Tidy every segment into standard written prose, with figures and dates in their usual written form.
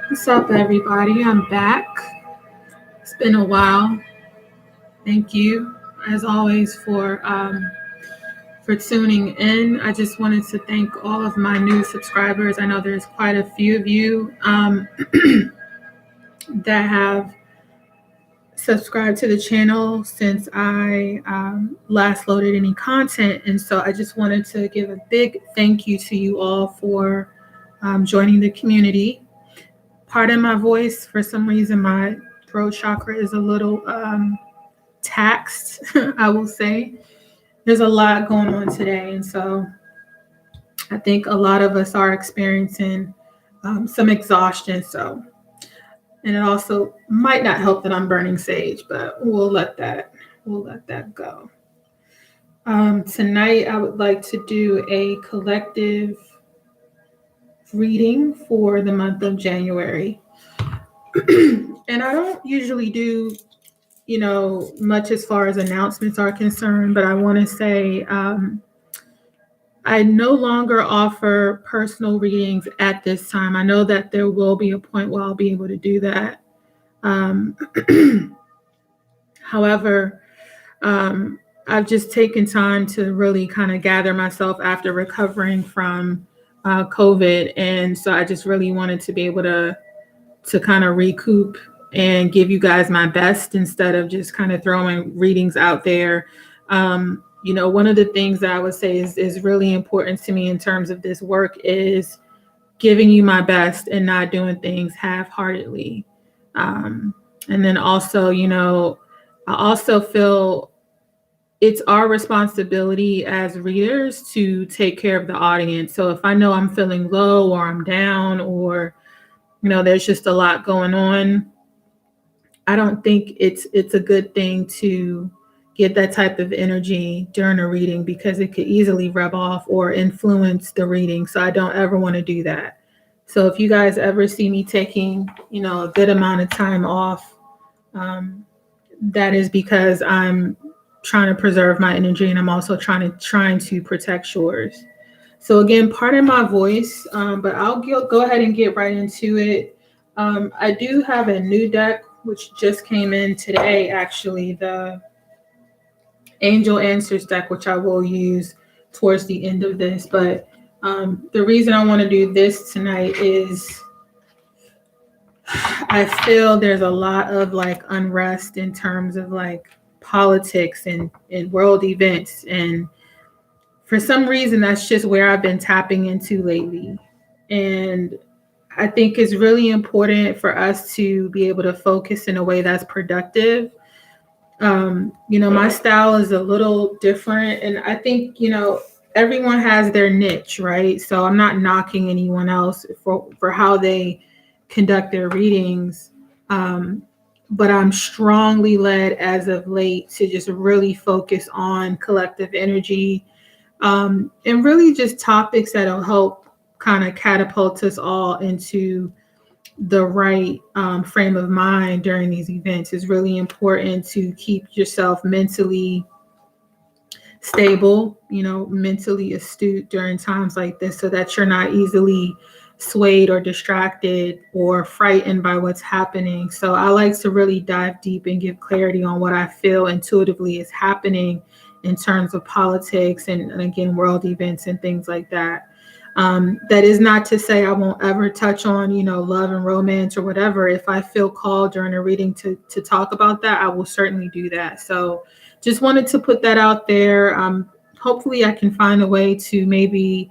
What's up, everybody? I'm back. It's been a while. Thank you, as always, for tuning in. I just wanted to thank all of my new subscribers. I know there's quite a few of you that have subscribed to the channel since I last loaded any content, and so I just wanted to give a big thank you to you all for joining the community. Pardon my voice. For some reason, my throat chakra is a little taxed, I will say. There's a lot going on today, and so I think a lot of us are experiencing some exhaustion. And it also might not help that I'm burning sage, but we'll let that go. Tonight, I would like to do a collective reading for the month of January. And I don't usually do, much as far as announcements are concerned, but I want to say I no longer offer personal readings at this time. I know that there will be a point where I'll be able to do that. However, I've just taken time to really kind of gather myself after recovering from COVID. And so I just really wanted to be able to kind of recoup and give you guys my best instead of just kind of throwing readings out there. One of the things that I would say is really important to me in terms of this work is giving you my best and not doing things half-heartedly. And then also, I also feel it's our responsibility as readers to take care of the audience. So if I know I'm feeling low or I'm down or, there's just a lot going on, I don't think it's a good thing to get that type of energy during a reading because it could easily rub off or influence the reading. So I don't ever want to do that. So if you guys ever see me taking, a good amount of time off, that is because I'm trying to preserve my energy and I'm also trying to protect yours. So again, pardon my voice, but I'll go ahead and get right into it. I do have a new deck which just came in today, actually, the Angel Answers deck, which I will use towards the end of this. But the reason I want to do this tonight is I feel there's a lot of unrest in terms of politics and world events. And for some reason, that's just where I've been tapping into lately. And I think it's really important for us to be able to focus in a way that's productive. My style is a little different, and I think, everyone has their niche, right? So I'm not knocking anyone else for how they conduct their readings. But I'm strongly led as of late to just really focus on collective energy, and really just topics that'll help kind of catapult us all into the right frame of mind during these events. Is really important to keep yourself mentally stable, mentally astute during times like this so that you're not easily swayed or distracted or frightened by what's happening. So I like to really dive deep and give clarity on what I feel intuitively is happening in terms of politics and again, world events and things like that. That is not to say I won't ever touch on, love and romance or whatever. If I feel called during a reading to talk about that, I will certainly do that. So just wanted to put that out there. Hopefully I can find a way to maybe,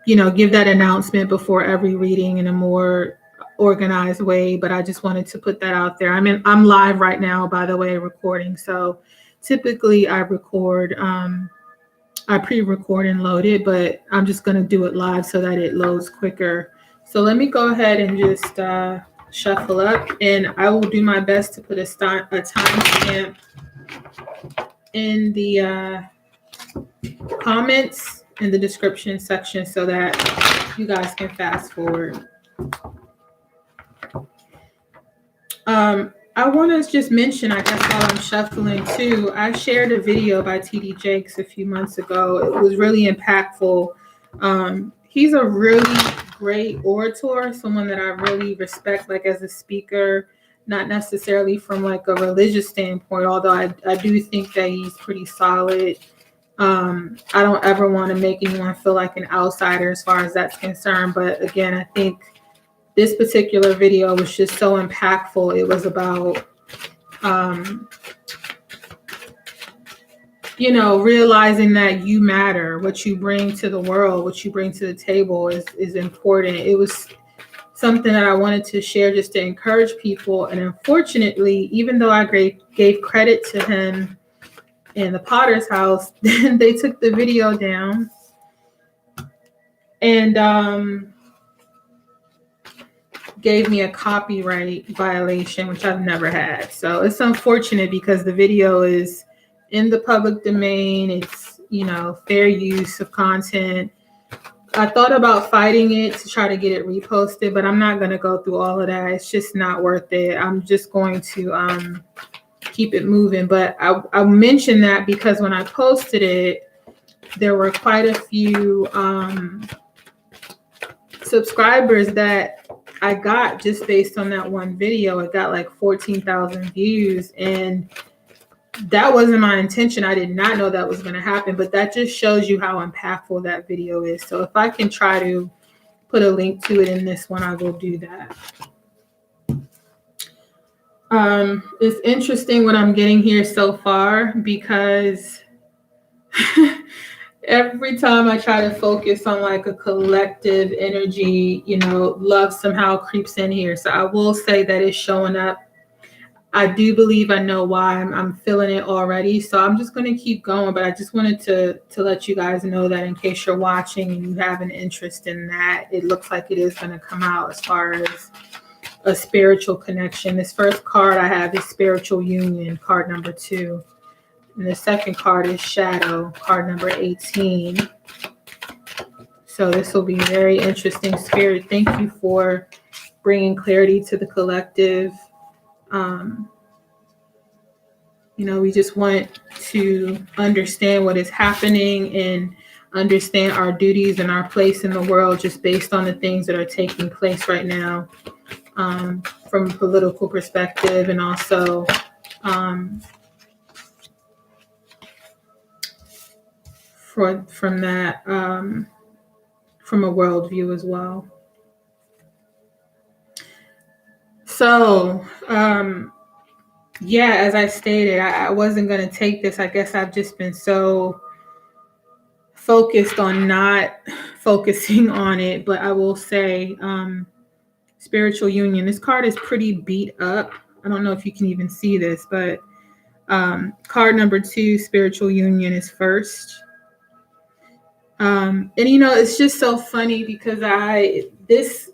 give that announcement before every reading in a more organized way. But I just wanted to put that out there. I'm live right now, by the way, recording. So typically I record, I pre-record and load it, but I'm just going to do it live so that it loads quicker So let me go ahead and just shuffle up, and I will do my best to put a timestamp in the comments in the description section so that you guys can fast forward. I want to just mention, I guess, while I'm shuffling too, I shared a video by TD Jakes a few months ago. It was really impactful. He's a really great orator, someone that I really respect, like as a speaker, not necessarily from like a religious standpoint, although I do think that he's pretty solid. I don't ever want to make anyone feel like an outsider as far as that's concerned. But again, I think this particular video was just so impactful. It was about, realizing that you matter. What you bring to the world, what you bring to the table is important. It was something that I wanted to share just to encourage people. And unfortunately, even though I gave credit to him in the Potter's House, then they took the video down. And gave me a copyright violation, which I've never had. So it's unfortunate because the video is in the public domain. It's, fair use of content. I thought about fighting it to try to get it reposted, but I'm not going to go through all of that. It's just not worth it. I'm just going to keep it moving. But I mentioned that because when I posted it, there were quite a few subscribers that I got just based on that one video. It got like 14,000 views, and that wasn't my intention. I did not know that was going to happen, but that just shows you how impactful that video is. So if I can try to put a link to it in this one, I will do that. It's interesting what I'm getting here so far because every time I try to focus on like a collective energy, love somehow creeps in here. So I will say that it's showing up. I do believe I know why. I'm feeling it already. So I'm just going to keep going. But I just wanted to let you guys know that in case you're watching and you have an interest in that, it looks like it is going to come out as far as a spiritual connection. This first card I have is Spiritual Union, card number 2. And the second card is Shadow, card number 18. So this will be very interesting. Spirit, thank you for bringing clarity to the collective. We just want to understand what is happening and understand our duties and our place in the world just based on the things that are taking place right now, from a political perspective, and also from that, from a worldview as well. So, as I stated, I wasn't going to take this. I guess I've just been so focused on not focusing on it. But I will say, Spiritual Union, this card is pretty beat up. I don't know if you can even see this, but card number 2, Spiritual Union, is first. And it's just so funny because this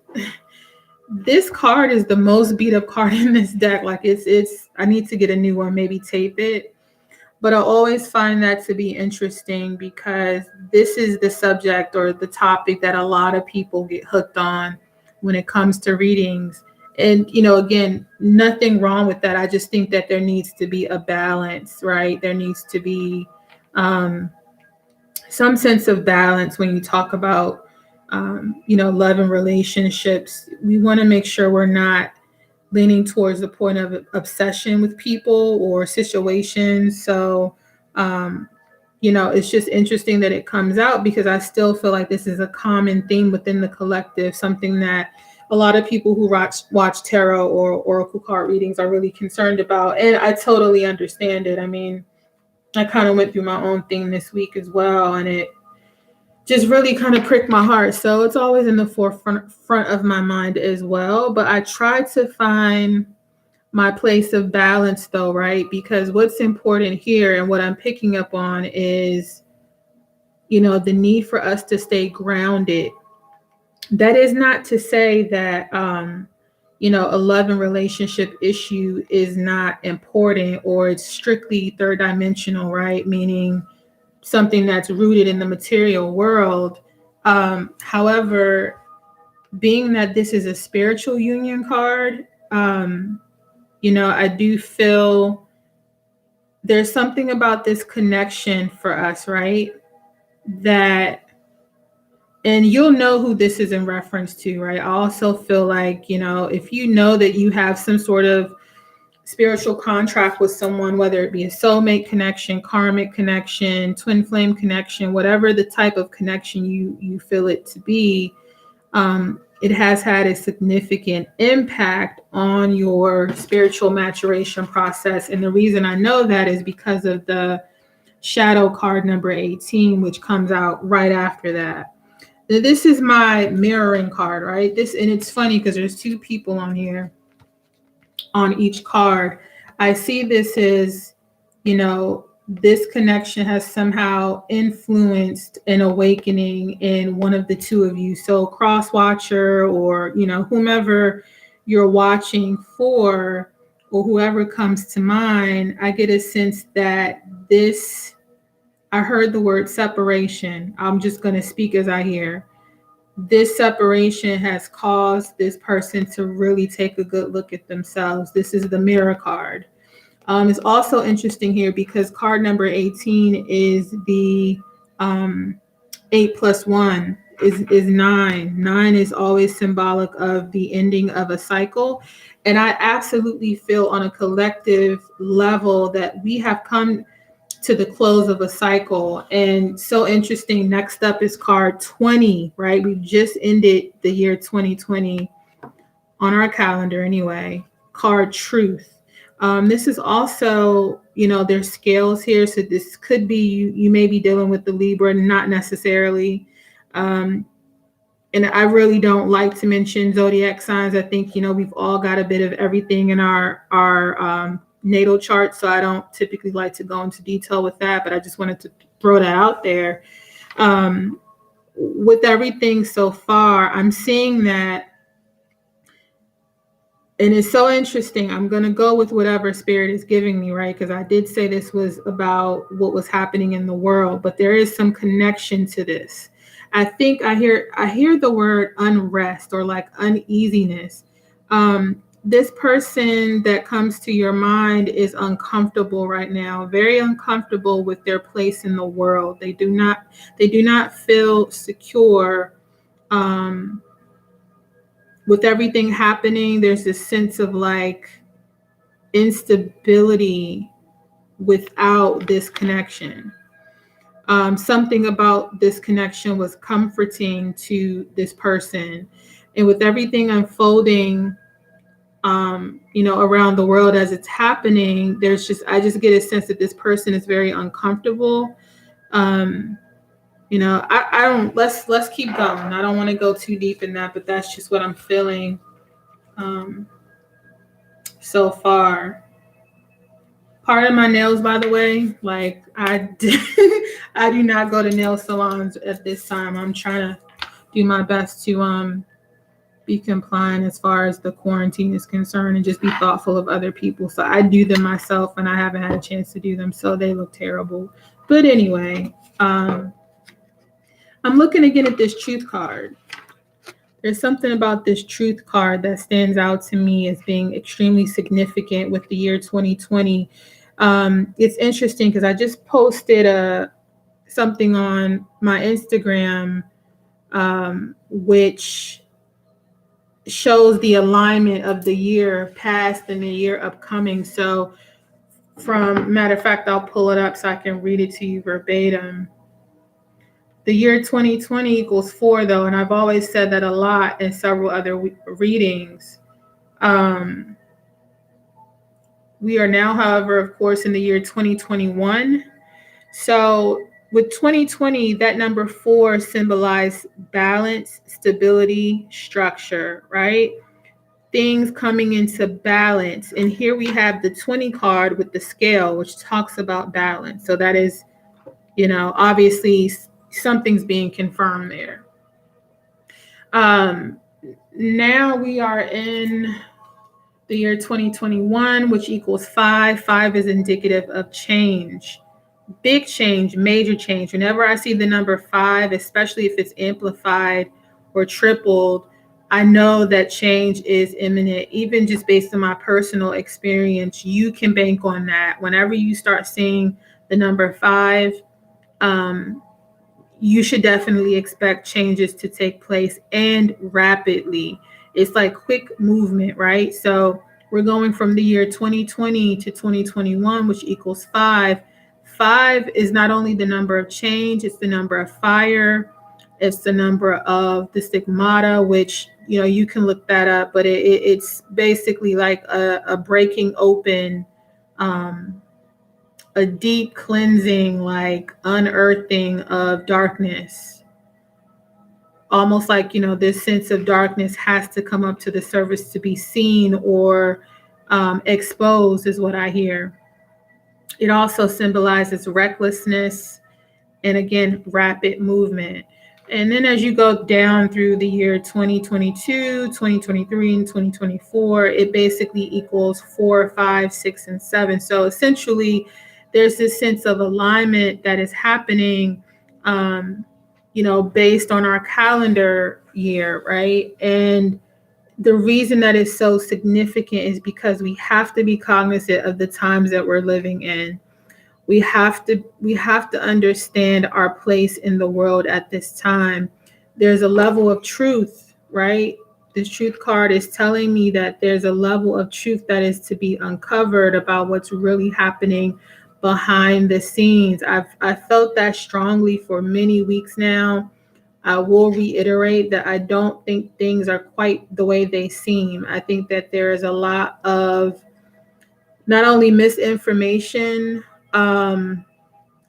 card is the most beat up card in this deck. Like it's I need to get a new one, maybe tape it. But I always find that to be interesting because this is the subject or the topic that a lot of people get hooked on when it comes to readings. And, again, nothing wrong with that. I just think that there needs to be a balance, right? There needs to be some sense of balance when you talk about, love and relationships. We want to make sure we're not leaning towards the point of obsession with people or situations. So, it's just interesting that it comes out because I still feel like this is a common theme within the collective, something that a lot of people who watch tarot or oracle card readings are really concerned about. And I totally understand it. I mean, I kind of went through my own thing this week as well, and it just really kind of pricked my heart. So it's always in the forefront of my mind as well. But I try to find my place of balance though, right? Because what's important here and what I'm picking up on is, the need for us to stay grounded That is not to say that, a love and relationship issue is not important or it's strictly third dimensional, right? Meaning something that's rooted in the material world. However, being that this is a spiritual union card, I do feel there's something about this connection for us, right? That, and you'll know who this is in reference to, right? I also feel like, if you know that you have some sort of spiritual contract with someone, whether it be a soulmate connection, karmic connection, twin flame connection, whatever the type of connection you feel it to be, it has had a significant impact on your spiritual maturation process. And the reason I know that is because of the shadow card number 18, which comes out right after that. Now, this is my mirroring card, right? And it's funny because there's two people on here on each card. I see this as, this connection has somehow influenced an awakening in one of the two of you. So cross watcher, or, whomever you're watching for, or whoever comes to mind, I get a sense that I heard the word separation. I'm just going to speak as I hear. This separation has caused this person to really take a good look at themselves. This is the mirror card. It's also interesting here because card number 18 is the 8 plus 1 is 9. 9 is always symbolic of the ending of a cycle. And I absolutely feel on a collective level that we have come to the close of a cycle. And so interesting, next up is card 20, right? We just ended the year 2020 on our calendar anyway. Card truth. This is also, there's scales here. So this could be, you may be dealing with the Libra, not necessarily. And I really don't like to mention zodiac signs. I think, we've all got a bit of everything in our natal chart. So I don't typically like to go into detail with that, but I just wanted to throw that out there. With everything so far, I'm seeing that. And it's so interesting. I'm going to go with whatever spirit is giving me, right? Because I did say this was about what was happening in the world, but there is some connection to this. I think I hear the word unrest or like uneasiness. This person that comes to your mind is uncomfortable right now, very uncomfortable with their place in the world. They do not feel secure. With everything happening, there's this sense of like instability without this connection. Something about this connection was comforting to this person. And with everything unfolding, around the world as it's happening, I just get a sense that this person is very uncomfortable. I don't, let's keep going. I don't want to go too deep in that, but that's just what I'm feeling so far. Pardon my nails, by the way. Like I do not go to nail salons at this time. I'm trying to do my best to be compliant as far as the quarantine is concerned and just be thoughtful of other people. So I do them myself and I haven't had a chance to do them. So they look terrible. But anyway, I'm looking again at this truth card. There's something about this truth card that stands out to me as being extremely significant with the year 2020. It's interesting because I just posted something on my Instagram, which shows the alignment of the year past and the year upcoming. So matter of fact, I'll pull it up so I can read it to you verbatim. The year 2020 equals 4, though, and I've always said that a lot in several other readings. We are now, however, of course, in the year 2021. So with 2020, that number 4 symbolized balance, stability, structure, right? Things coming into balance. And here we have the 20 card with the scale, which talks about balance. So that is, obviously something's being confirmed there. Um, Now we are in the year 2021, which equals five. Five is indicative of change, big change, major change. Whenever I see the number five, especially if it's amplified or tripled, I know that change is imminent. Even just based on my personal experience, you can bank on that. Whenever you start seeing the number five, um, you should definitely expect changes to take place and rapidly. It's like quick movement, right? So we're going from the year 2020 to 2021, which equals five. Five is not only the number of change, it's the number of fire, it's the number of the stigmata, which you can look that up, but it's basically like a breaking open, um, a deep cleansing, like unearthing of darkness. Almost like, this sense of darkness has to come up to the surface to be seen or exposed, is what I hear. It also symbolizes recklessness and, again, rapid movement. And then as you go down through the year 2022, 2023, and 2024, it basically equals 4, 5, 6, and 7. So essentially, there's this sense of alignment that is happening, based on our calendar year, right? And the reason that is so significant is because we have to be cognizant of the times that we're living in. We have to understand our place in the world at this time. There's a level of truth, right? The truth card is telling me that there's a level of truth that is to be uncovered about what's really happening behind the scenes. I felt that strongly for many weeks now. I will reiterate that I don't think things are quite the way they seem. I think that there is a lot of not only misinformation,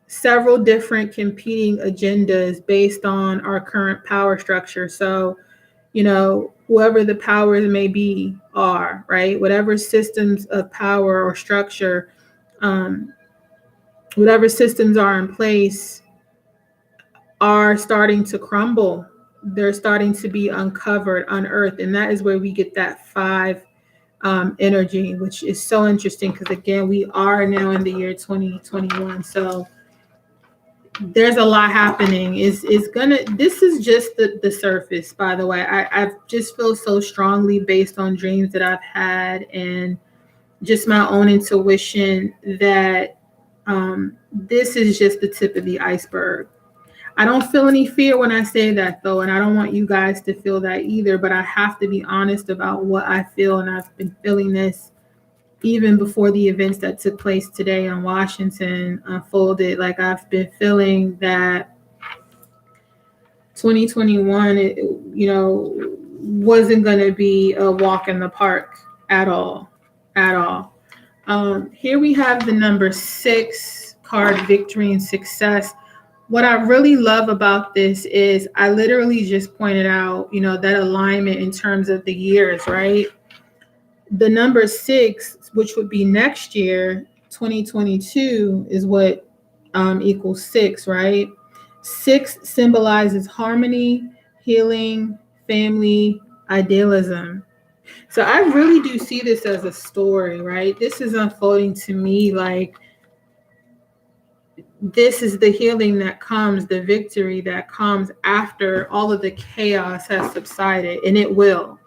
several different competing agendas based on our current power structure. So, whoever the powers may be are, right? Whatever systems of power or structure, um, whatever systems are in place are starting to crumble. They're starting to be uncovered, unearthed. And that is where we get that five energy, which is so interesting because, again, we are now in the year 2021. So there's a lot happening. This is just the surface, by the way. I just feel so strongly based on dreams that I've had and just my own intuition that this is just the tip of the iceberg. I don't feel any fear when I say that, though, and I don't want you guys to feel that either, but I have to be honest about what I feel, and I've been feeling this even before the events that took place today in Washington unfolded. Like, I've been feeling that 2021, wasn't going to be a walk in the park at all, at all. Here we have the number 6 card, victory and success. What I really love about this is I literally just pointed out, that alignment in terms of the years, right? The number 6, which would be next year, 2022, is what equals 6, right? 6 symbolizes harmony, healing, family, idealism. So I really do see this as a story, right? This is unfolding to me like this is the healing that comes, the victory that comes after all of the chaos has subsided, and it will.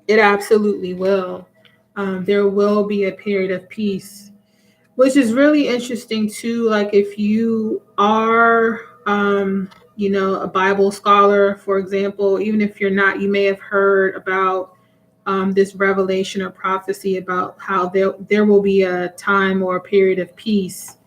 It absolutely will. There will be a period of peace, which is really interesting too. Like, if you are, a Bible scholar, for example, even if you're not, you may have heard about this revelation or prophecy about how there will be a time or a period of peace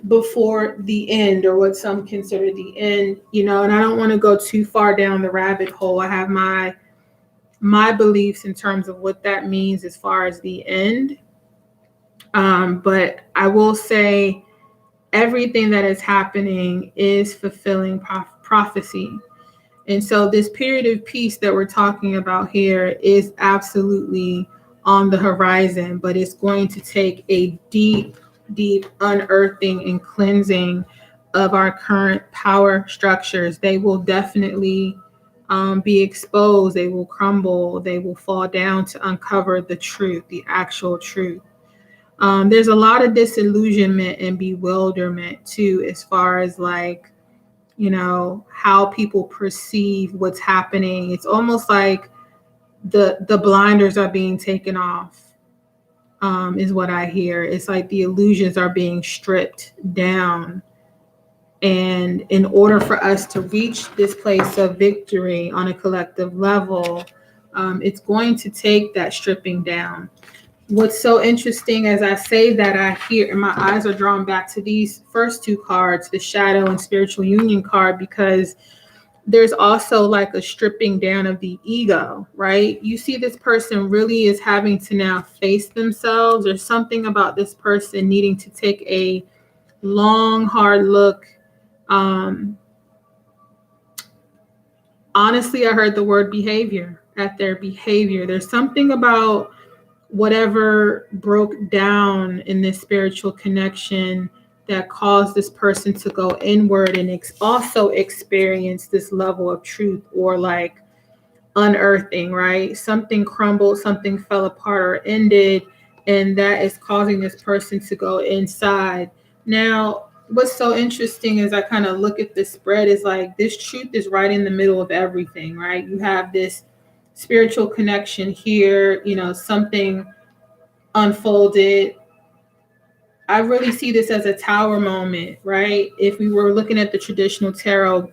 before the end, or what some consider the end, and I don't want to go too far down the rabbit hole. I have my beliefs in terms of what that means as far as the end. But I will say everything that is happening is fulfilling prophecy. And so this period of peace that we're talking about here is absolutely on the horizon, but it's going to take a deep, deep unearthing and cleansing of our current power structures, they will definitely be exposed. They will crumble. They will fall down to uncover the truth, the actual truth. There's a lot of disillusionment and bewilderment too, as far as like, how people perceive what's happening. It's almost like the blinders are being taken off, is what I hear. It's like the illusions are being stripped down. And in order for us to reach this place of victory on a collective level, it's going to take that stripping down. What's so interesting as I say that, I hear, and my eyes are drawn back to these first two cards, the Shadow and Spiritual Union card, because there's also like a stripping down of the ego, right? You see, this person really is having to now face themselves. There's something about this person needing to take a long, hard look. Honestly, I heard the word behavior, at their behavior. There's something about whatever broke down in this spiritual connection that caused this person to go inward and also experience this level of truth, or like unearthing, right? Something crumbled, something fell apart or ended, and that is causing this person to go inside. Now, what's so interesting as I kind of look at this spread is like this truth is right in the middle of everything, right? You have this spiritual connection here, something unfolded. I really see this as a tower moment, right? If we were looking at the traditional tarot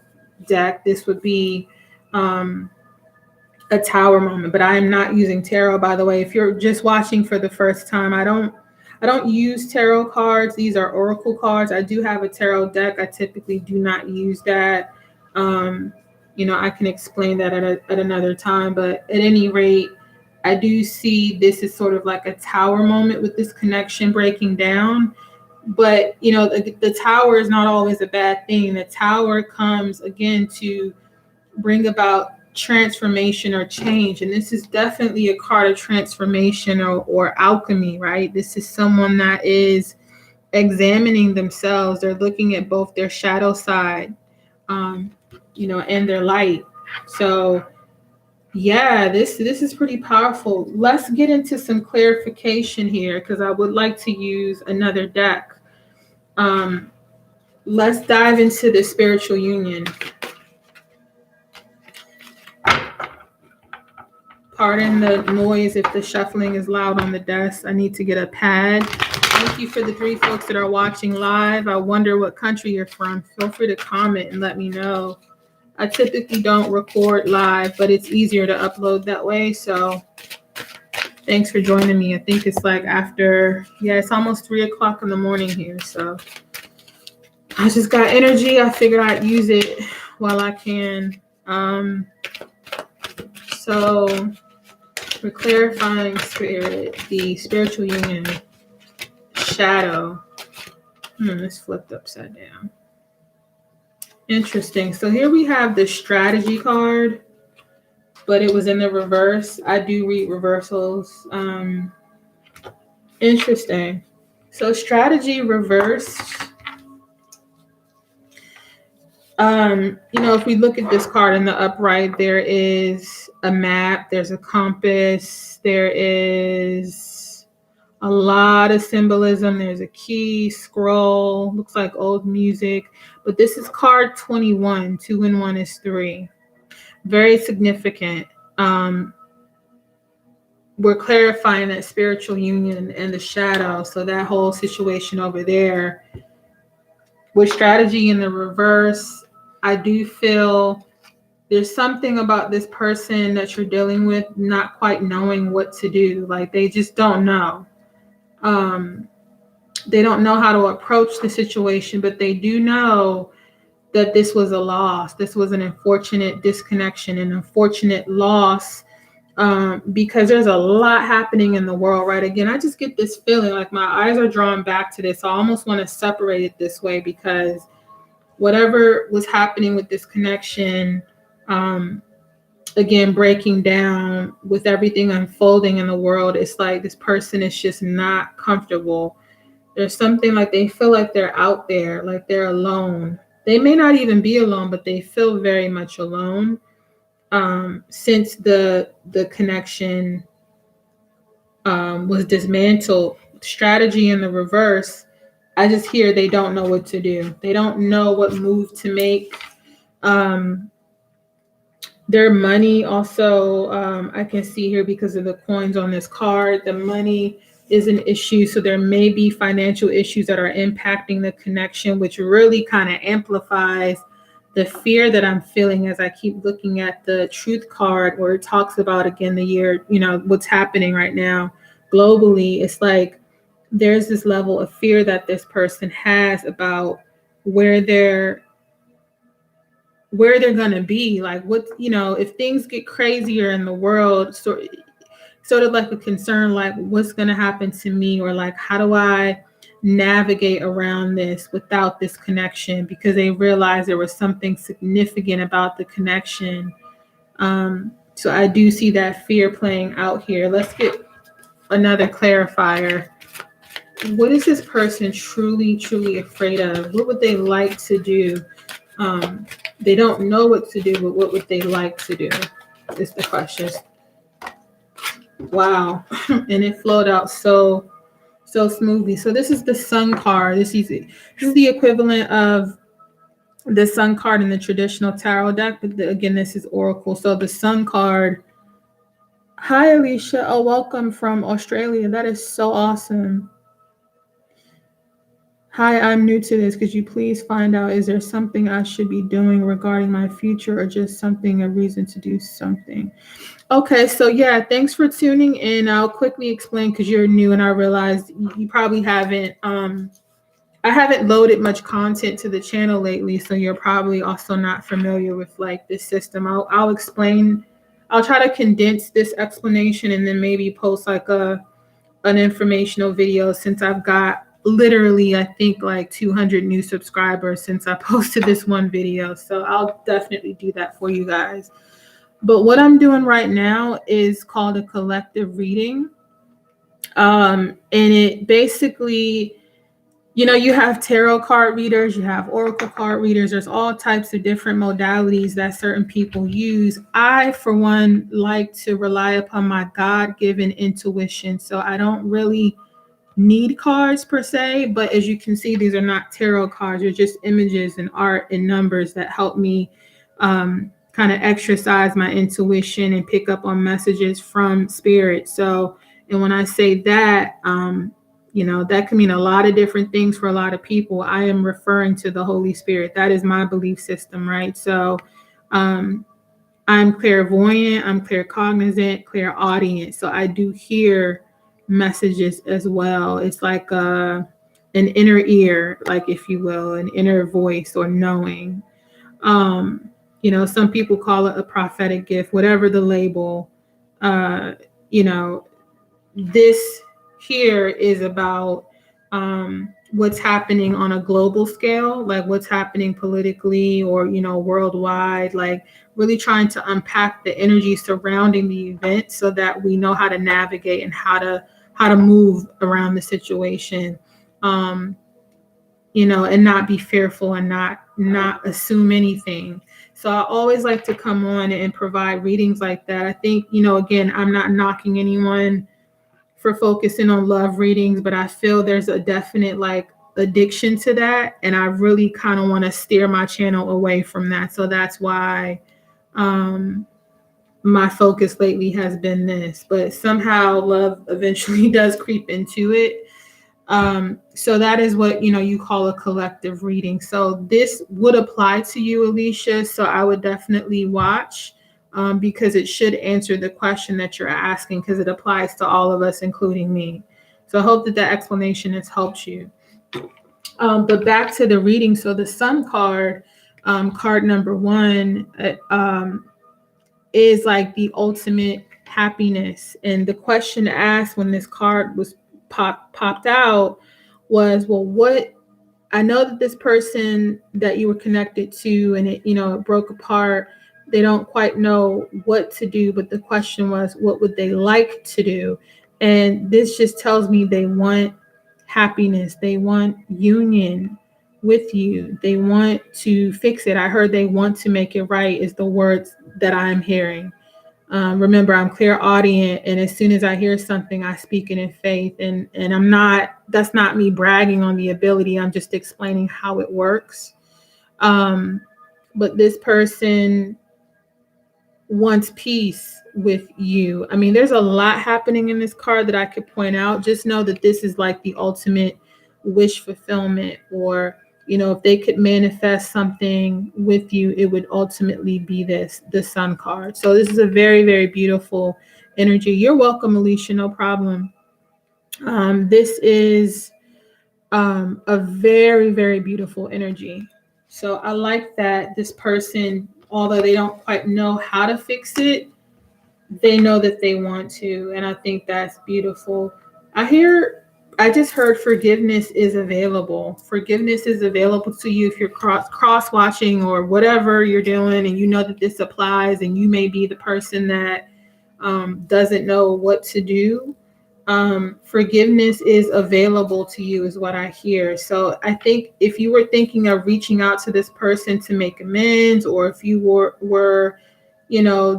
deck, this would be a tower moment. But I am not using tarot, by the way. If you're just watching for the first time, I don't use tarot cards. These are oracle cards. I do have a tarot deck. I typically do not use that. I can explain that at another time. But at any rate, I do see this as sort of like a tower moment with this connection breaking down. But, the tower is not always a bad thing. The tower comes, again, to bring about transformation or change. And this is definitely a card of transformation or alchemy, right? This is someone that is examining themselves. They're looking at both their shadow side, and their light. So yeah, this is pretty powerful. Let's get into some clarification here, because I would like to use another deck. Let's dive into the spiritual union. Pardon the noise if the shuffling is loud on the desk. I need to get a pad. Thank you for the 3 folks that are watching live. I wonder what country you're from. Feel free to comment and let me know. I typically don't record live, but it's easier to upload that way. So thanks for joining me. I think it's like it's almost 3:00 in the morning here. So I just got energy. I figured I'd use it while I can. So for clarifying spirit, the spiritual union, shadow. It's flipped upside down. Interesting. So here we have the strategy card, but it was in the reverse. I do read reversals. Interesting. So strategy reversed. If we look at this card in the upright, there is a map, there's a compass, there is a lot of symbolism. There's a key, scroll, looks like old music. But this is card 21. 2 and 1 is 3. Very significant. We're clarifying that spiritual union and the shadow. So that whole situation over there. With strategy in the reverse, I do feel there's something about this person that you're dealing with not quite knowing what to do. Like they just don't know. They don't know how to approach the situation, but they do know that this was a loss. This was an unfortunate disconnection, an unfortunate loss, because there's a lot happening in the world, right? Again, I just get this feeling like my eyes are drawn back to this. I almost want to separate it this way, because whatever was happening with this connection, again, breaking down with everything unfolding in the world, it's like this person is just not comfortable. There's something like they feel like they're out there, like they're alone. They may not even be alone, but they feel very much alone, since the connection was dismantled. Strategy in the reverse. I just hear they don't know what to do. They don't know what move to make. Um, their money also, I can see here because of the coins on this card, the money is an issue. So there may be financial issues that are impacting the connection, which really kind of amplifies the fear that I'm feeling as I keep looking at the truth card where it talks about, again, the year, what's happening right now globally. It's like there's this level of fear that this person has about where they're going to be, like what, if things get crazier in the world, sort of like a concern, like what's going to happen to me, or like how do I navigate around this without this connection, because they realized there was something significant about the connection. So I do see that fear playing out here. Let's get another clarifier. What is this person truly afraid of? What would they like to do? They don't know what to do, but what would they like to do is the question. Wow. And it flowed out so smoothly. So this is the Sun card. This is the equivalent of the Sun card in the traditional tarot deck, but again, this is Oracle. So the Sun card. Hi, Alicia. Oh, welcome from Australia. That is so awesome. Hi, I'm new to this. Could you please find out, is there something I should be doing regarding my future, or just something, a reason to do something? Okay, so yeah, thanks for tuning in. I'll quickly explain because you're new and I realized you probably haven't, I haven't loaded much content to the channel lately, so you're probably also not familiar with like this system. I'll explain, I'll try to condense this explanation and then maybe post like an informational video, since I've got literally, I think, like 200 new subscribers since I posted this one video. So I'll definitely do that for you guys. But what I'm doing right now is called a collective reading. And it basically, you have tarot card readers, you have oracle card readers. There's all types of different modalities that certain people use. I, for one, like to rely upon my God-given intuition. So I don't really need cards per se, but as you can see, these are not tarot cards. They're just images and art and numbers that help me kind of exercise my intuition and pick up on messages from spirit. So, and when I say that, that can mean a lot of different things for a lot of people. I am referring to the Holy Spirit. That is my belief system, right? So I'm clairvoyant, I'm claircognizant, clairaudient. So I do hear messages as well. It's like an inner ear, like, if you will, an inner voice or knowing. Some people call it a prophetic gift, whatever the label. This here is about what's happening on a global scale, like what's happening politically or, worldwide, like really trying to unpack the energy surrounding the event so that we know how to navigate and how to move around the situation, and not be fearful and not assume anything. So I always like to come on and provide readings like that. I think, again, I'm not knocking anyone for focusing on love readings, but I feel there's a definite like addiction to that. And I really kind of want to steer my channel away from that. So that's why my focus lately has been this, but somehow love eventually does creep into it. So that is what, you call a collective reading. So this would apply to you, Alicia. So I would definitely watch. Because it should answer the question that you're asking, because it applies to all of us, including me. So I hope that explanation has helped you. But back to the reading. So the Sun card, card number 1, is like the ultimate happiness. And the question asked when this card was popped out was, well, what, I know that this person that you were connected to and it broke apart, they don't quite know what to do, but the question was, what would they like to do? And this just tells me they want happiness. They want union with you. They want to fix it. I heard they want to make it right, is the words that I'm hearing. Remember, I'm clairaudient, and as soon as I hear something, I speak it in faith. And I'm not. That's not me bragging on the ability. I'm just explaining how it works. But this person wants peace with you. I mean, there's a lot happening in this card that I could point out. Just know that this is like the ultimate wish fulfillment, or if they could manifest something with you, it would ultimately be the Sun card. So this is a very, very beautiful energy. You're welcome, Alicia, no problem. This is a very, very beautiful energy. So I like that this person, although they don't quite know how to fix it, they know that they want to. And I think that's beautiful. I just heard forgiveness is available. Forgiveness is available to you if you're cross watching or whatever you're doing, and you know that this applies, and you may be the person that doesn't know what to do. Forgiveness is available to you, is what I hear. So I think if you were thinking of reaching out to this person to make amends, or if you were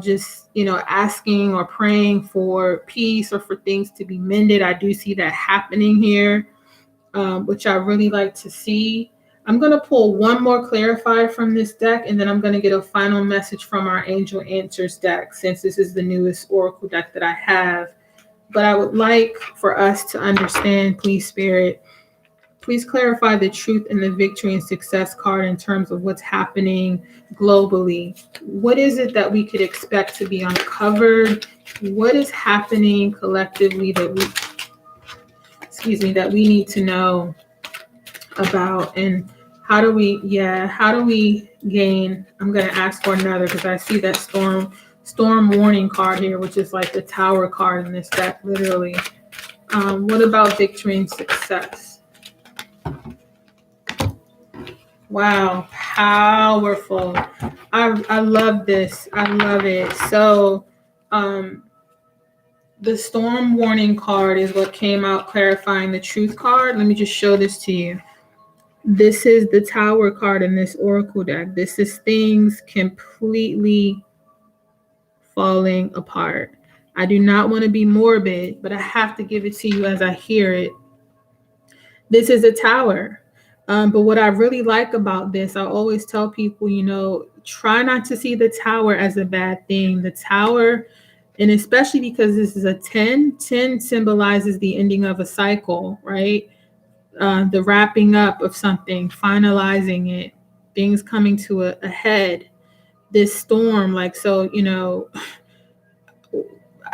just asking or praying for peace or for things to be mended, I do see that happening here, which I really like to see. I'm going to pull one more clarifier from this deck, and then I'm going to get a final message from our Angel Answers deck, since this is the newest Oracle deck that I have. But I would like for us to understand, please, Spirit, please clarify the truth and the victory and success card in terms of what's happening globally. What is it that we could expect to be uncovered? What is happening collectively that we need to know about? And how do we gain? I'm going to ask for another, because I see that storm warning card here, which is like the Tower card in this deck, literally. What about victory and success? Wow, powerful. I love this. I love it. So the storm warning card is what came out clarifying the truth card. Let me just show this to you. This is the Tower card in this Oracle deck. This is things completely falling apart. I do not want to be morbid, but I have to give it to you as I hear it. This is a Tower. But what I really like about this, I always tell people, try not to see the Tower as a bad thing. The Tower, and especially because this is a 10 symbolizes the ending of a cycle, right? The wrapping up of something, finalizing it, things coming to a head. This storm, I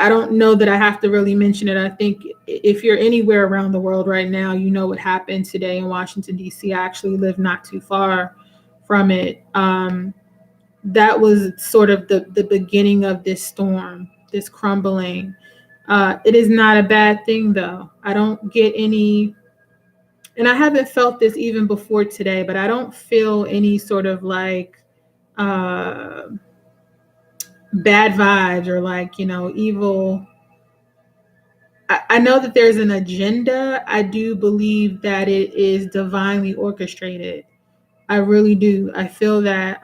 don't know that I have to really mention it. I think if you're anywhere around the world right now, you know what happened today in Washington, D.C. I actually live not too far from it. That was sort of the beginning of this storm, this crumbling. It is not a bad thing, though. I don't get any, and I haven't felt this even before today, but I don't feel any sort of bad vibes or evil. I know that there's an agenda. I do believe that it is divinely orchestrated. I really do. I feel that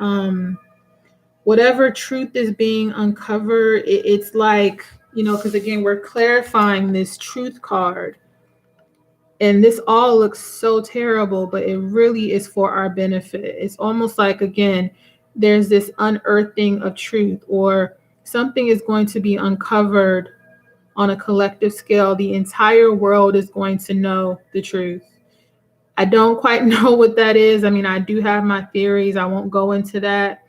whatever truth is being uncovered, it's like, because again, we're clarifying this truth card. And this all looks so terrible, but it really is for our benefit. It's almost like, again, there's this unearthing of truth, or something is going to be uncovered on a collective scale. The entire world is going to know the truth. I don't quite know what that is. I mean, I do have my theories. I won't go into that.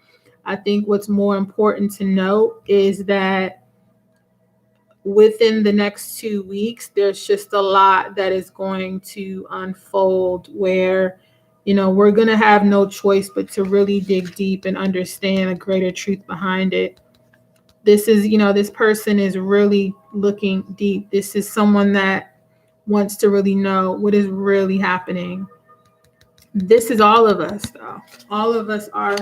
I think what's more important to note is that within the next 2 weeks, there's just a lot that is going to unfold where, we're going to have no choice but to really dig deep and understand a greater truth behind it. This is, this person is really looking deep. This is someone that wants to really know what is really happening. This is all of us, though. All of us are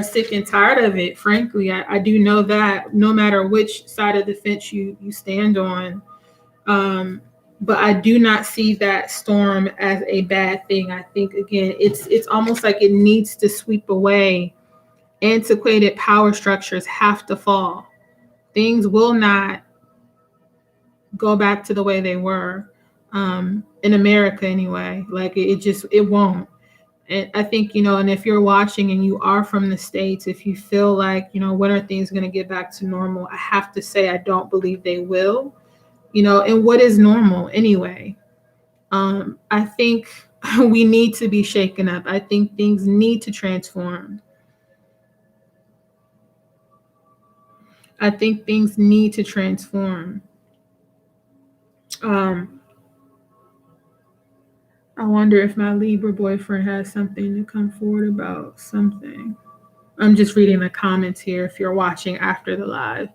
sick and tired of it. Frankly, I do know that no matter which side of the fence you stand on, But I do not see that storm as a bad thing. I think again, it's almost like it needs to sweep away. Antiquated power structures have to fall. Things will not go back to the way they were, in America anyway. Like it won't. And I think, and if you're watching and you are from the States, if you feel like, when are things going to get back to normal? I have to say, I don't believe they will, and what is normal anyway? I think we need to be shaken up. I think things need to transform. I think things need to transform. Um, I wonder if my Libra boyfriend has something to come forward about something. I'm just reading the comments here if you're watching after the live.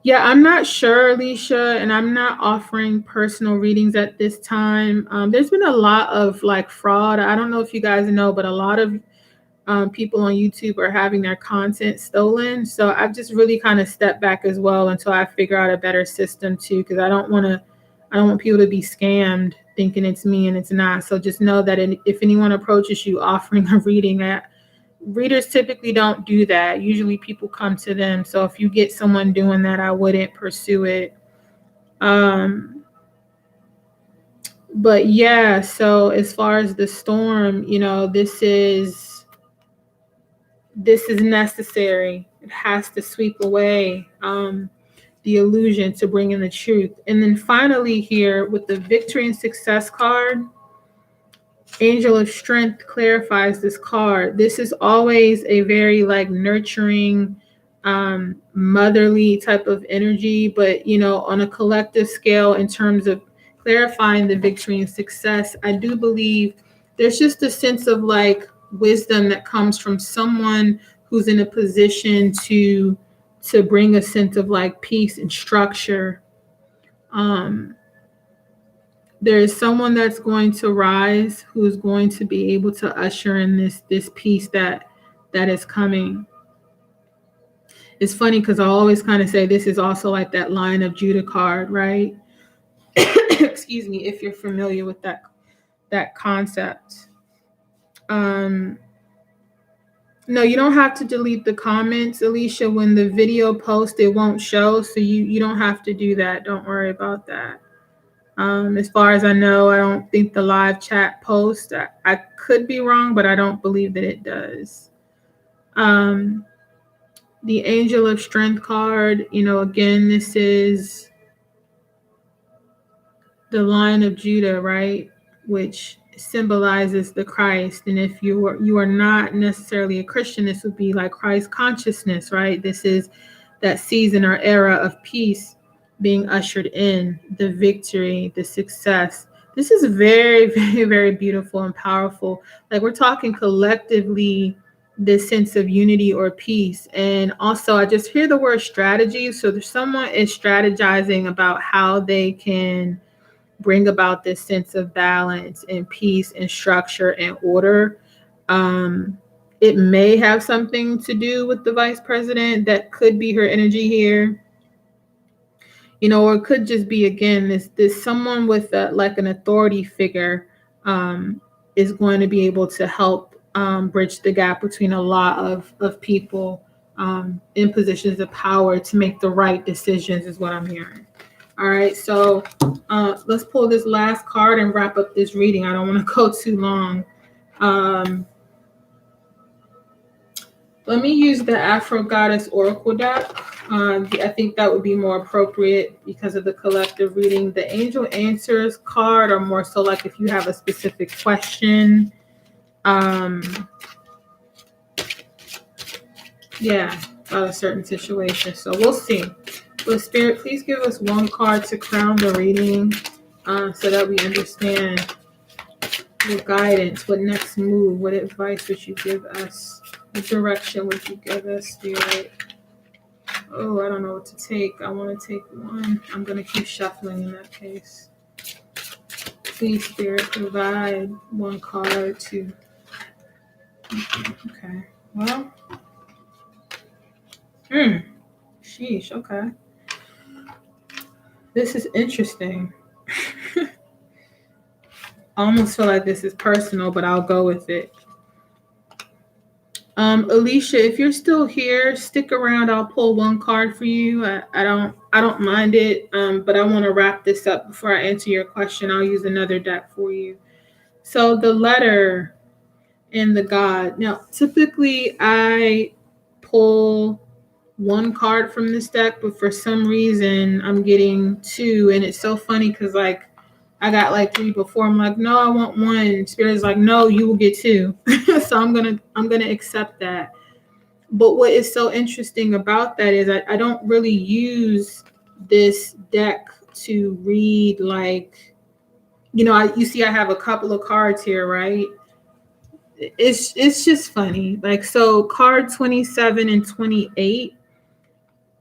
Yeah, I'm not sure, Alicia, and I'm not offering personal readings at this time. There's been a lot of like fraud. I don't know if you guys know, but a lot of people on YouTube are having their content stolen. So I've just really kind of stepped back as well until I figure out a better system too, because I don't want people to be scammed thinking it's me and it's not. So just know that if anyone approaches you offering a reading, readers typically don't do that. Usually people come to them. So if you get someone doing that, I wouldn't pursue it. But yeah, so as far as the storm, this is necessary. It has to sweep away the illusion to bring in the truth. And then finally here with the victory and success card, Angel of Strength clarifies this card. This is always a very like nurturing, motherly type of energy, but on a collective scale in terms of clarifying the victory and success, I do believe there's just a sense of like wisdom that comes from someone who's in a position to bring a sense of like peace and structure. There is someone that's going to rise who's going to be able to usher in this peace that is coming. It's funny because I always kind of say this is also like that Lion of Judah card, right? Excuse me, if you're familiar with that concept. No, you don't have to delete the comments, Alicia. When the video posts, it won't show, so you don't have to do that. Don't worry about that. As far as I know, I don't think the live chat post. I could be wrong, but I don't believe that it does. The Angel of Strength card, again, this is the Lion of Judah, right? Which symbolizes the Christ. And if you are not necessarily a Christian, this would be like Christ consciousness, right? This is that season or era of peace being ushered in, the victory, the success. This is very, very, very beautiful and powerful. Like we're talking collectively, this sense of unity or peace. And also I just hear the word strategy. So there's someone is strategizing about how they can bring about this sense of balance and peace and structure and order. It may have something to do with the vice president. That could be her energy here. Or it could just be, again, this someone with like an authority figure is going to be able to help bridge the gap between a lot of people in positions of power to make the right decisions is what I'm hearing. All right, so let's pull this last card and wrap up this reading. I don't want to go too long. Let me use the Afro Goddess Oracle deck. I think that would be more appropriate because of the collective reading. The Angel Answers card are more so like if you have a specific question. Yeah, about a certain situation. So we'll see. But Spirit, please give us one card to crown the reading so that we understand what guidance, what next move, what advice would you give us? What direction would you give us, Spirit? Oh, I don't know what to take. I want to take one. I'm going to keep shuffling in that case. Please, Spirit, provide one card to... Okay. Well. Sheesh, okay. This is interesting. I almost feel like this is personal, but I'll go with it. Alicia, if you're still here, stick around. I'll pull one card for you. I don't mind it. But I want to wrap this up before I answer your question. I'll use another deck for you. So the letter and the God. Now, typically I pull one card from this deck, but for some reason I'm getting two, and it's so funny because like I got like three before. I'm like, no, I want one. Spirit's like, no, you will get two. So I'm gonna accept that. But what is so interesting about that is I don't really use this deck to read like, you see I have a couple of cards here, right? It's just funny. Like, so card 27 and 28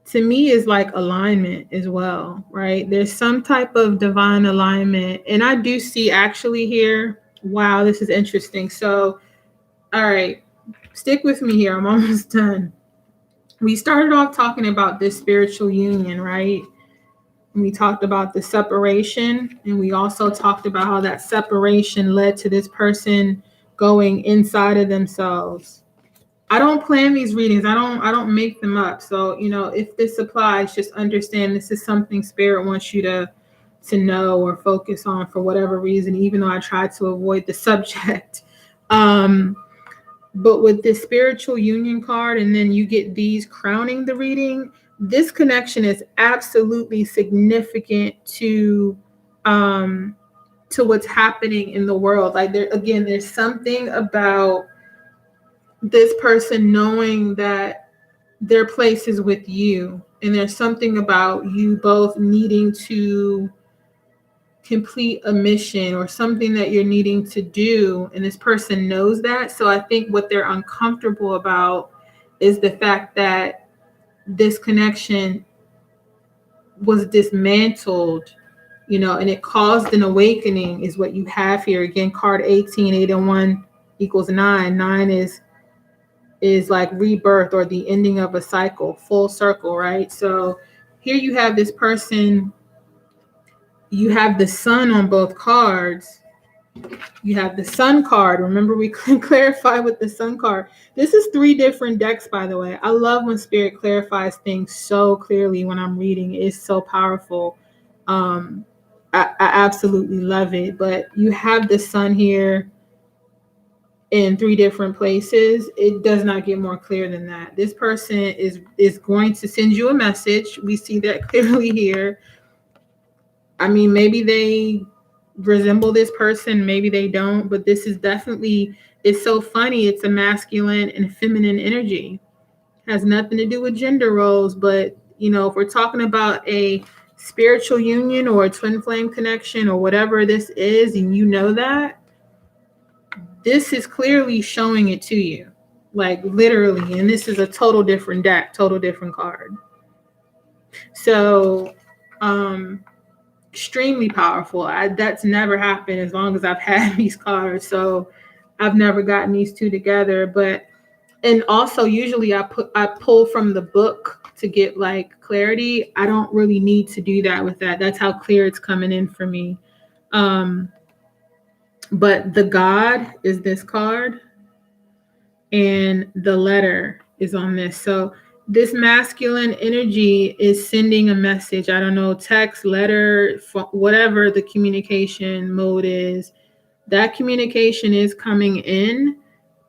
to me is like alignment as well, right? There's some type of divine alignment. And I do see actually here, wow, this is interesting. So, all right, stick with me here. I'm almost done. We started off talking about this spiritual union, right? And we talked about the separation, and we also talked about how that separation led to this person going inside of themselves. I don't plan these readings. I don't make them up. So, if this applies, just understand this is something spirit wants you to know or focus on for whatever reason, even though I try to avoid the subject. Um, but with this spiritual union card, and then you get these crowning the reading, this connection is absolutely significant to what's happening in the world. Like, there's something about this person knowing that their place is with you, and there's something about you both needing to complete a mission or something that you're needing to do, and this person knows that. So I think what they're uncomfortable about is the fact that this connection was dismantled, and it caused an awakening, is what you have here. Again, card 18, 8 and 1 equals 9. 9 is like rebirth or the ending of a cycle, full circle, right? So here you have this person, you have the sun on both cards. You have the sun card. Remember, we clarify with the sun card. This is 3 different decks, by the way. I love when spirit clarifies things so clearly when I'm reading. It's so powerful. I absolutely love it. But you have the sun here in 3 different places. It does not get more clear than that. This person is going to send you a message. We see that clearly here. I mean, maybe they resemble this person, maybe they don't, but this is definitely, it's so funny. It's a masculine and feminine energy. Has nothing to do with gender roles, but if we're talking about a spiritual union or a twin flame connection or whatever this is, and that, this is clearly showing it to you, like literally. And this is a total different deck, total different card. So, extremely powerful. That's never happened as long as I've had these cards. So I've never gotten these two together. But, and also usually I pull from the book to get like clarity. I don't really need to do that with that. That's how clear it's coming in for me. But the God is this card, and the letter is on this. So this masculine energy is sending a message. I don't know, text, letter, whatever the communication mode is. That communication is coming in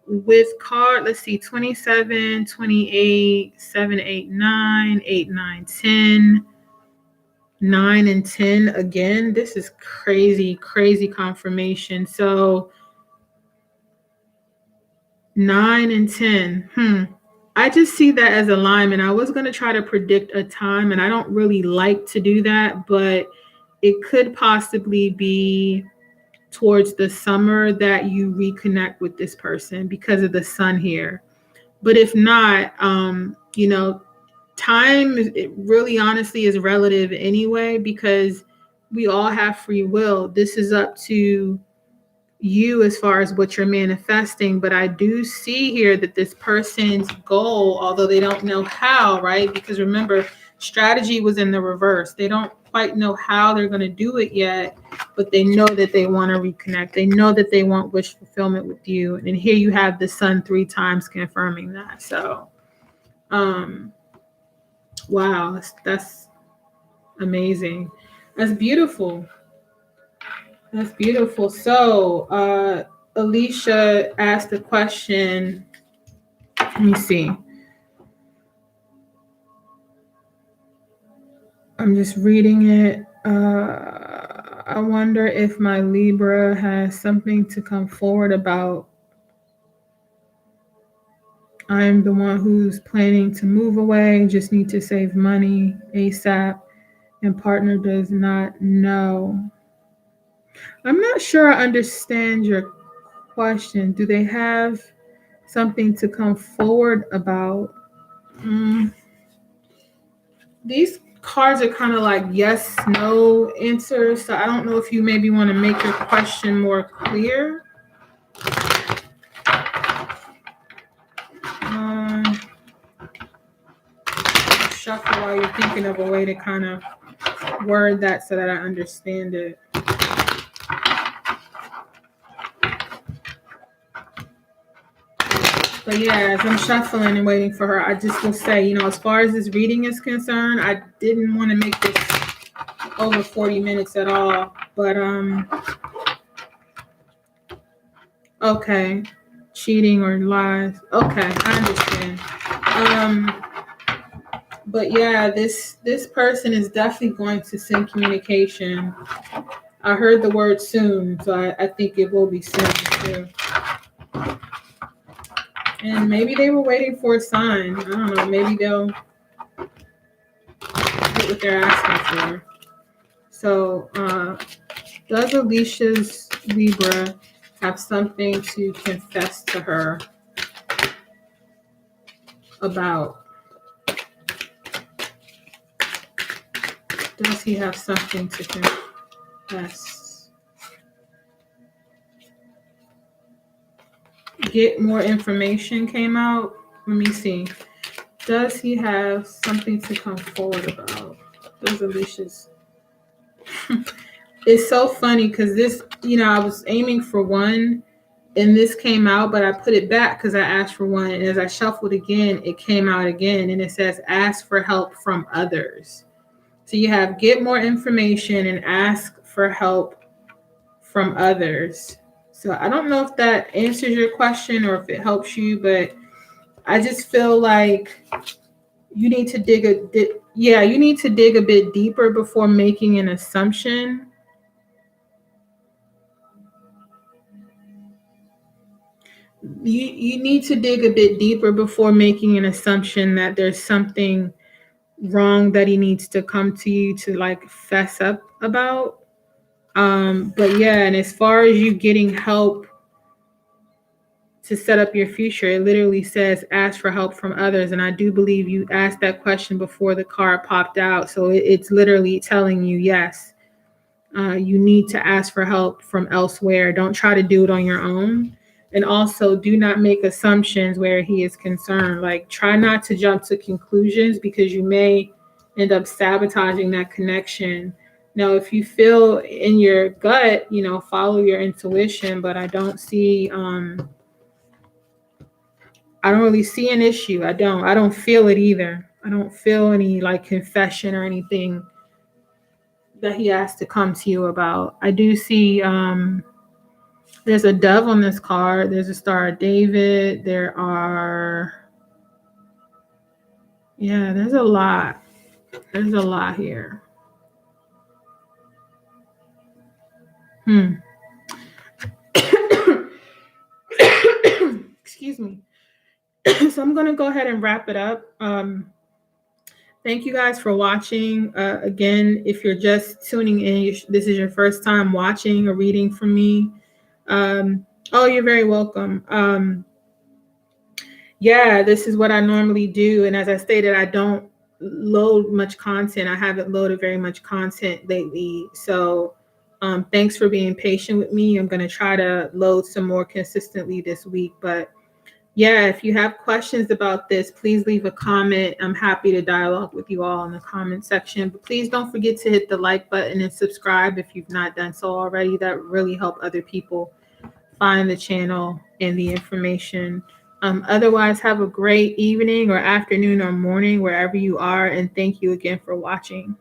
with card, let's see, 27, 28, 7, 8, 9, 8, 9, 10, 9 and 10. Again, this is crazy, crazy confirmation. So 9 and 10. I just see that as alignment. I was going to try to predict a time, and I don't really like to do that, but it could possibly be towards the summer that you reconnect with this person because of the sun here. But if not, time, it really honestly is relative anyway, because we all have free will. This is up to you as far as what you're manifesting. But I do see here that this person's goal, although they don't know how, right? Because remember, strategy was in the reverse. They don't quite know how they're going to do it yet, but they know that they want to reconnect. They know that they want wish fulfillment with you. And here you have the sun 3 times confirming that. So, wow, that's amazing. That's beautiful. That's beautiful. So, Alicia asked a question. Let me see. I'm just reading it. I wonder if my Libra has something to come forward about. I'm the one who's planning to move away, just need to save money ASAP, and partner does not know. I'm not sure I understand your question. Do they have something to come forward about? These cards are kind of like yes, no answers. So I don't know if you maybe want to make your question more clear. Shuffle while you're thinking of a way to kind of word that so that I understand it. But yeah, as I'm shuffling and waiting for her, I just will say, as far as this reading is concerned, I didn't want to make this over 40 minutes at all. But okay, cheating or lies. Okay, I understand. But yeah, this person is definitely going to send communication. I heard the word soon, so I think it will be soon too. And maybe they were waiting for a sign. I don't know. Maybe they'll get what they're asking for. So, does Alicia's Libra have something to confess to her about? Does he have something to confess? Get more information came out. Let me see. Does he have something to come forward about? Does Alicia's... It's so funny because this, I was aiming for one and this came out, but I put it back because I asked for one. And as I shuffled again, it came out again. And it says, ask for help from others. So you have get more information and ask for help from others. So I don't know if that answers your question or if it helps you, but I just feel like you need to dig a bit deeper before making an assumption. You need to dig a bit deeper before making an assumption that there's something wrong that he needs to come to you to like fess up about. But yeah, and as far as you getting help to set up your future, it literally says ask for help from others. And I do believe you asked that question before the card popped out. So it's literally telling you, yes, you need to ask for help from elsewhere. Don't try to do it on your own. And also do not make assumptions where he is concerned. Like try not to jump to conclusions because you may end up sabotaging that connection. Now, if you feel in your gut, follow your intuition, but I don't really see an issue. I don't feel it either. I don't feel any like confession or anything that he has to come to you about. I do see there's a dove on this card. There's a Star of David. There's a lot. There's a lot here. Excuse me. So I'm going to go ahead and wrap it up. Thank you guys for watching. Again, if you're just tuning in, this is your first time watching a reading from me. You're very welcome. This is what I normally do. And as I stated, I don't load much content. I haven't loaded very much content lately. So thanks for being patient with me. I'm going to try to load some more consistently this week. But Yeah, if you have questions about this, please leave a comment. I'm happy to dialogue with you all in the comment section. But please don't forget to hit the like button and subscribe if you've not done so already. That really help other people find the channel and the information. Otherwise, have a great evening or afternoon or morning wherever you are. And thank you again for watching.